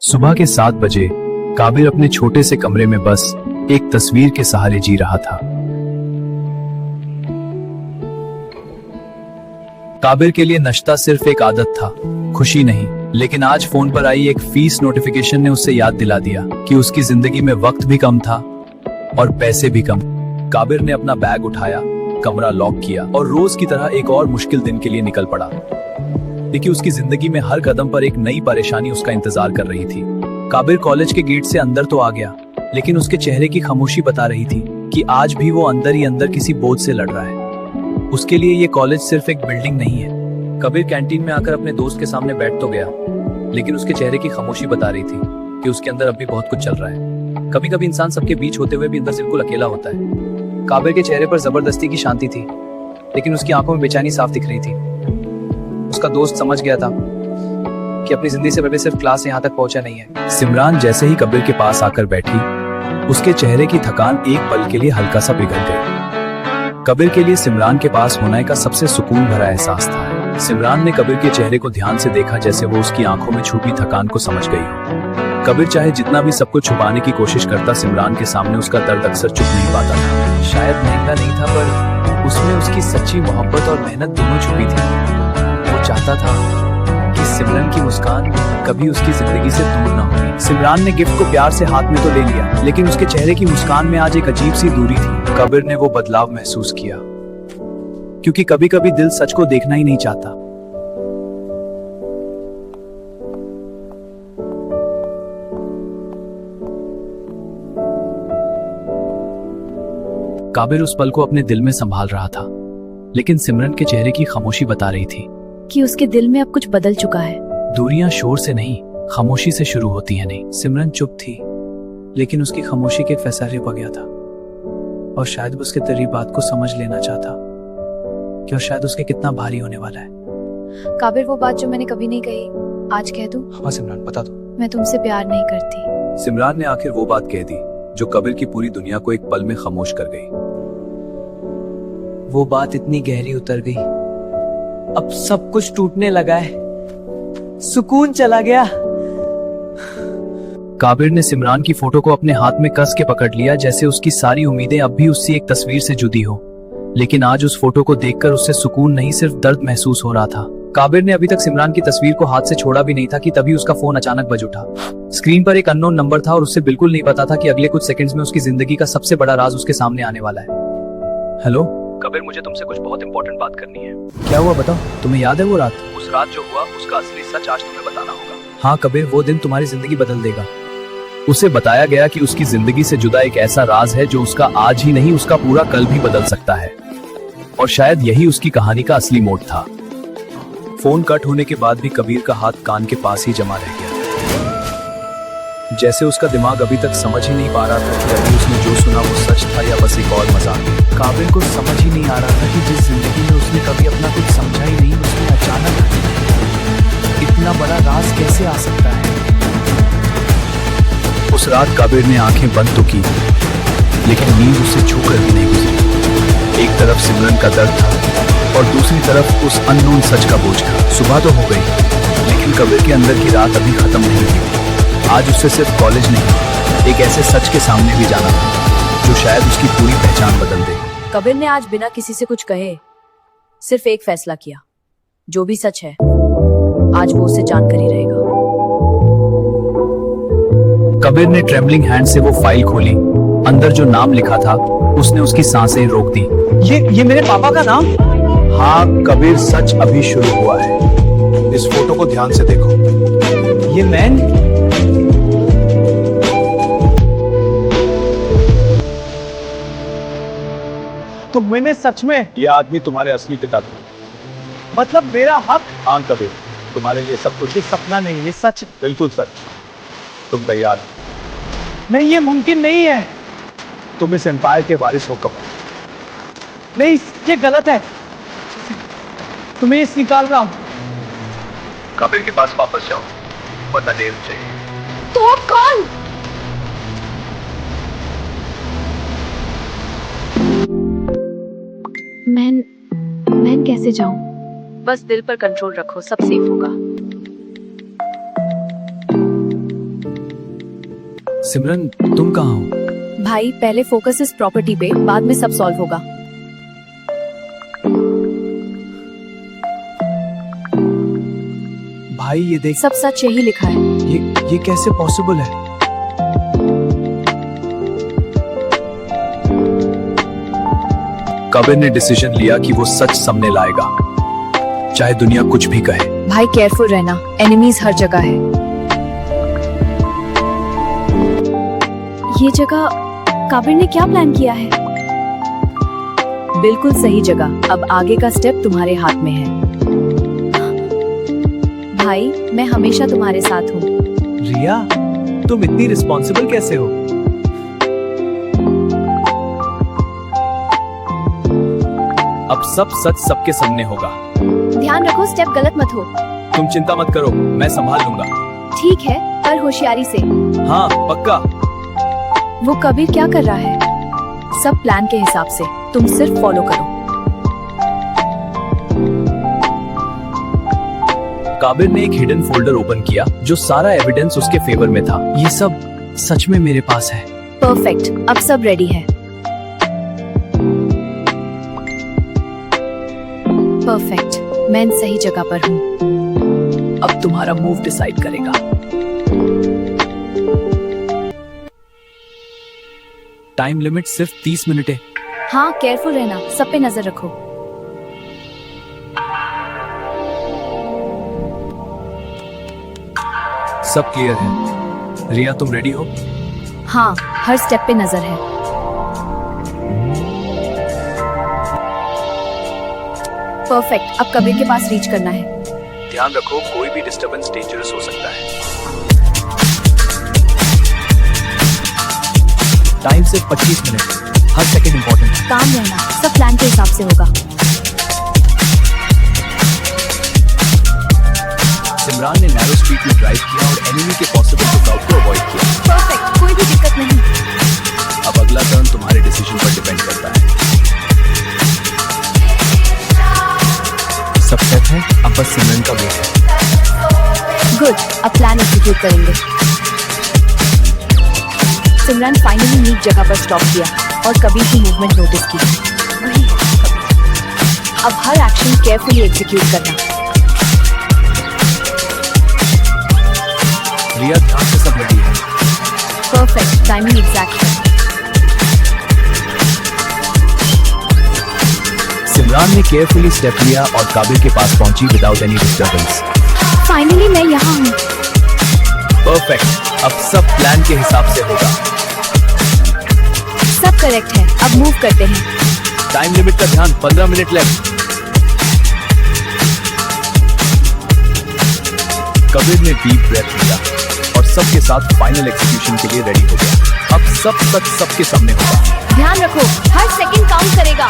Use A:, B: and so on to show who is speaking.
A: सुबह के 7 बजे काबिर अपने छोटे से कमरे में बस एक तस्वीर के सहारे जी रहा था। काबिर के लिए नश्ता सिर्फ एक आदत था, खुशी नहीं। लेकिन आज फोन पर आई एक फीस नोटिफिकेशन ने उससे याद दिला दिया कि उसकी जिंदगी में वक्त भी कम था और पैसे भी कम। काबिर ने अपना बैग उठाया, कमरा लॉक किया और रोज की तरह एक और मुश्किल दिन के लिए निकल पड़ा। लेकिन उसकी जिंदगी में हर कदम पर एक नई परेशानी उसका इंतजार कर रही थी। काबिर कॉलेज के गेट से अंदर तो आ गया, लेकिन उसके चेहरे की खामोशी बता रही थी कि आज भी वो अंदर ही अंदर किसी बोझ से लड़ रहा है। उसके लिए ये कॉलेज सिर्फ एक बिल्डिंग नहीं है। कबीर कैंटीन में आकर अपने दोस्त के सामने बैठ तो गया, लेकिन उसके चेहरे की खामोशी बता रही थी कि उसके अंदर अब भी बहुत कुछ चल रहा है। कभी कभी इंसान सबके बीच होते हुए भी अंदर से बिल्कुल अकेला होता है। काबिर के चेहरे पर जबरदस्ती की शांति थी, लेकिन उसकी आंखों में बेचैनी साफ दिख रही थी। उसका दोस्त समझ गया था कि अपनी जिंदगी से सिर्फ क्लास यहाँ तक पहुंचा नहीं है। सिमरान जैसे ही कबीर के पास आकर बैठी, उसके चेहरे की थकान एक पल के लिए हल्का सा पिघल गई। कबीर के लिए सिमरान के पास होने का सबसे सुकून भरा एहसास था। सिमरान ने कबीर के चेहरे को ध्यान से देखा, जैसे वो उसकी आंखों में छुपी थकान को समझ गई हो। कबीर चाहे जितना भी सब कुछ छुपाने की कोशिश करता, सिमरान के सामने उसका दर्द अक्सर चुप नहीं पाता था। शायद महंगा नहीं था, पर उसमें उसकी सच्ची मोहब्बत और मेहनत दोनों छुपी थी। वो चाहता था कि सिमरन की मुस्कान कभी उसकी जिंदगी से दूर ना हो। सिमरान ने गिफ्ट को प्यार से हाथ में तो ले लिया, लेकिन उसके चेहरे की मुस्कान में आज एक अजीब सी दूरी थी। कबीर ने वो बदलाव महसूस किया, क्योंकि कभी कभी दिल सच को देखना ही नहीं चाहता। काबिर उस पल को अपने दिल में संभाल रहा था, लेकिन सिमरन के चेहरे की खामोशी बता रही थी
B: कि उसके दिल में अब कुछ बदल चुका है।
A: दूरियां शोर से नहीं, खामोशी से शुरू होती हैं। नहीं, सिमरन चुप थी, लेकिन उसकी खामोशी के एक फैसले पर गया था, और शायद उसके तेरी बात को समझ लेना चाहता कि और शायद उसके कितना भारी होने वाला है।
B: काबिर, वो बात जो मैंने कभी नहीं कही, आज कह दूं?
A: हाँ सिमरन, बता दो।
B: मैं तुमसे प्यार नहीं करती।
A: सिमरन ने आखिर वो बात कह दी जो कबीर की पूरी दुनिया को एक पल में खामोश कर गई।
C: वो बात इतनी गहरी उतर गई, अब सब कुछ टूटने लगा है, सुकून चला गया।
A: काबिर ने सिमरान की फोटो को अपने हाथ में कस के पकड़ लिया, जैसे उसकी सारी उम्मीदें अब भी उससे एक तस्वीर से जुड़ी हो। लेकिन आज उस फोटो को देखकर उससे सुकून नहीं, सिर्फ दर्द महसूस हो रहा था। काबिर ने अभी तक सिमरान की तस्वीर को हाथ से छोड़ा भी नहीं था कि तभी उसका फोन अचानक बज उठा। स्क्रीन पर एक अननोन नंबर था और उससे बिल्कुल नहीं पता था कि अगले कुछ सेकंड्स में उसकी जिंदगी का सबसे बड़ा राज उसके सामने आने वाला है। हेलो कबीर, मुझे तुमसे कुछ बहुत इंपॉर्टेंट बात करनी है। क्या हुआ बताओ? तुम्हें याद है वो रात? उस रात जो हुआ उसका असली सच आज तुम्हें बताना होगा। हाँ कबीर, वो दिन तुम्हारी जिंदगी बदल देगा। उसे बताया गया कि उसकी जिंदगी से जुदा एक ऐसा राज है जो उसका आज ही नहीं, उसका पूरा कल भी बदल सकता है। और शायद यही उसकी कहानी का असली मोड़ था। फोन कट होने के बाद भी कबीर का हाथ कान के पास ही जमा रह गया, जैसे उसका दिमाग अभी तक समझ ही नहीं पा रहा था कि अभी उसने जो सुना वो सच था या बस एक और मजाक। काबिर को समझ ही नहीं आ रहा था कि जिस जिंदगी में उसने कभी अपना कुछ समझा ही नहीं, उसमें अचानक इतना बड़ा राज कैसे आ सकता है। उस रात काबिर ने आंखें बंद तो की, लेकिन नींद उससे छूकर भी नहीं गुजरी। एक तरफ सिमरन का दर्द था और दूसरी तरफ उस अननोन सच का बोझ था। सुबह तो हो गई, लेकिन कबीर के अंदर की रात अभी खत्म नहीं हुई। आज उससे सिर्फ कॉलेज नहीं, एक ऐसे सच के सामने भी जाना था जो शायद उसकी पूरी पहचान बदल दे।
B: कबीर ने आज बिना किसी से कुछ कहे सिर्फ एक फैसला किया, जो भी सच है आज वो उससे जानकर ही रहेगा।
A: कबीर ने ट्रेम्बलिंग हैंड से वो फाइल खोली। अंदर जो नाम लिखा था उसने उसकी सांसें रोक दी।
C: ये मेरे पापा का नाम?
A: हाँ कबीर, सच अभी शुरू हुआ है। इस फोटो को ध्यान से देखो।
C: ये मैन? तो मैंने सच में?
A: ये आदमी तुम्हारे असली पिता था।
C: मतलब मेरा हक?
A: हाँ कबीर, तुम्हारे लिए सब कुछ।
C: ये सपना नहीं, ये सच।
A: बिल्कुल सच। तुम तैयार?
C: नहीं, ये मुमकिन नहीं है।
A: तुम इस एम्पायर के वारिस हो कबीर।
C: नहीं, ये गलत है। तुम्हें इस निकाल रहा हूँ।
A: कबीर के पास वापस जाओ, वरना देर हो जाएगी।
B: तो कौन? मैं कैसे जाऊं? बस दिल पर कंट्रोल रखो, सब सेफ होगा।
A: सिमरन, तुम कहाँ हो?
B: भाई पहले फोकस इस प्रॉपर्टी पे, बाद में सब सॉल्व होगा।
A: भाई ये देख,
B: सब सच यही लिखा है।
A: ये कैसे पॉसिबल है? कबीर ने डिसीजन लिया कि वो सच सामने लाएगा, चाहे दुनिया कुछ भी कहे।
B: भाई केयरफुल रहना, एनिमीज हर जगह है। ये जगह काबिर ने क्या प्लान किया है? बिल्कुल सही जगह। अब आगे का स्टेप तुम्हारे हाथ में है। भाई मैं हमेशा तुम्हारे साथ हूँ।
C: रिया, तुम इतनी रिस्पॉन्सिबल कैसे हो?
A: अब सब सच सबके सामने होगा।
B: ध्यान रखो, स्टेप गलत मत हो।
A: तुम चिंता मत करो, मैं संभाल लूंगा।
B: ठीक है, पर होशियारी से।
A: हाँ पक्का।
B: वो कबीर क्या कर रहा है? सब प्लान के हिसाब से, तुम सिर्फ फॉलो करो।
A: काबिर ने एक हिडन फोल्डर ओपन किया जो सारा एविडेंस उसके फेवर में था। ये सब सच में मेरे पास है।
B: परफेक्ट, अब सब रेडी है। परफेक्ट, मैं सही जगह पर हूँ।
A: अब तुम्हारा मूव डिसाइड करेगा। टाइम लिमिट सिर्फ 30 मिनट है।
B: हाँ केयरफुल रहना, सब पे नजर रखो।
A: सब क्लियर है। रिया तुम रेडी हो?
B: हाँ, हर स्टेप पे नजर है। परफेक्ट, अब कबीर के पास रीच करना है।
A: ध्यान रखो, कोई भी डिस्टरबेंस डेंजरस हो सकता है। टाइम सिर्फ 25 मिनट, हर सेकंड इंपॉर्टेंट है।
B: काम रहना, सब प्लान के हिसाब से होगा।
A: सिमरान ने नैरो स्ट्रीट में ड्राइव किया और एनिमी के पॉसिबल लुकआउट को अवॉइड किया।
B: परफेक्ट, कोई भी दिक्कत नहीं।
A: अब अगला टर्न तुम्हारे डिसीजन पर डिपेंड करता है। सब सेट है, अब बस सिमरन का वेट है।
B: गुड, अब प्लान एग्जीक्यूट करेंगे। सिमरन फाइनली नीट जगह पर स्टॉप किया और कबीर की मूवमेंट नोटिस की। वही है कबीर। अब हर एक्शन केयरफुली एग्जीक्यूट करना।
A: रिया ध्यान से, सब रेडी है।
B: परफेक्ट, टाइमिंग एग्जैक्ट है।
A: सिमरान ने केयरफुली स्टेप लिया और काबिर के पास पहुंची विदाउट एनी डिस्टर्बेंस।
B: फाइनली मैं यहाँ हूँ।
A: परफेक्ट, अब सब प्लान के हिसाब से होगा।
B: सब करेक्ट है, अब मूव करते हैं।
A: टाइम लिमिट का ध्यान, 15 मिनट लेफ्ट। कबीर ने डीप ब्रेथ लिया और सबके साथ फाइनल एग्जीक्यूशन के लिए रेडी हो गया। अब सब सच सबके सामने होगा।
B: ध्यान रखो, हर सेकंड काउंट करेगा।